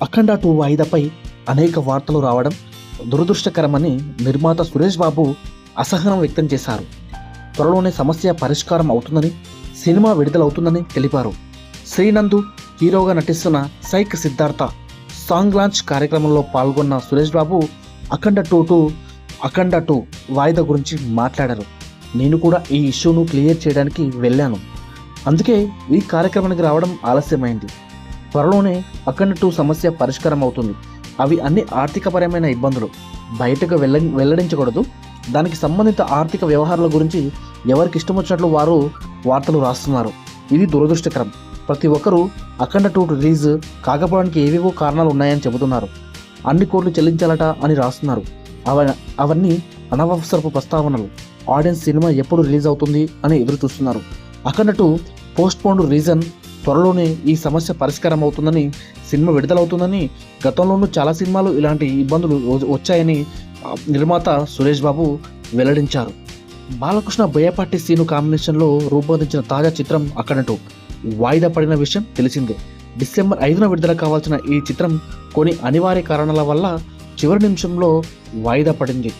అఖండ 2 వాయిదాపై అనేక వార్తలు రావడం దురదృష్టకరమని నిర్మాత సురేష్ బాబు అసహనం వ్యక్తం చేశారు. త్వరలోనే సమస్య పరిష్కారం అవుతుందని, సినిమా విడుదలవుతుందని తెలిపారు. శ్రీనందు హీరోగా నటిస్తున్న సైక్ సిద్ధార్థ సాంగ్ లాంచ్ కార్యక్రమంలో పాల్గొన్న సురేష్ బాబు అఖండ 2 వాయిదా గురించి మాట్లాడారు. నేను కూడా ఈ ఇష్యూను క్లియర్ చేయడానికి వెళ్ళాను. అందుకే ఈ కార్యక్రమానికి రావడం ఆలస్యమైంది. త్వరలోనే అఖండ 2 సమస్య పరిష్కారం అవుతుంది. అవి అన్ని ఆర్థికపరమైన ఇబ్బందులు, బయటకు వెల్లడించకూడదు. దానికి సంబంధిత ఆర్థిక వ్యవహారాల గురించి ఎవరికి ఇష్టం వచ్చినట్లు వారు వార్తలు రాస్తున్నారు. ఇది దురదృష్టకరం. ప్రతి ఒక్కరూ అఖండ 2 రిలీజ్ కాకపోవడానికి ఏవేవో కారణాలు ఉన్నాయని చెబుతున్నారు. అన్ని కోట్లు చెల్లించాలట అని రాస్తున్నారు. అవన్నీ అనవసరపు ప్రస్తావనలు. ఆడియన్స్ సినిమా ఎప్పుడు రిలీజ్ అవుతుంది అని ఎదురు చూస్తున్నారు. అఖండ 2 పోస్ట్పోన్డ్ రీజన్ త్వరలోనే ఈ సమస్య పరిష్కారం అవుతుందని, సినిమా విడుదలవుతుందని, గతంలోనూ చాలా సినిమాలు ఇలాంటి ఇబ్బందులు వచ్చాయని నిర్మాత సురేష్ బాబు వెల్లడించారు. బాలకృష్ణ బోయపాటి సీను కాంబినేషన్లో రూపొందించిన తాజా చిత్రం అఖండ 2 వాయిదా పడిన విషయం తెలిసిందే. డిసెంబర్ 5న విడుదల కావాల్సిన ఈ చిత్రం కొన్ని అనివార్య కారణాల వల్ల చివరి నిమిషంలో వాయిదా పడింది.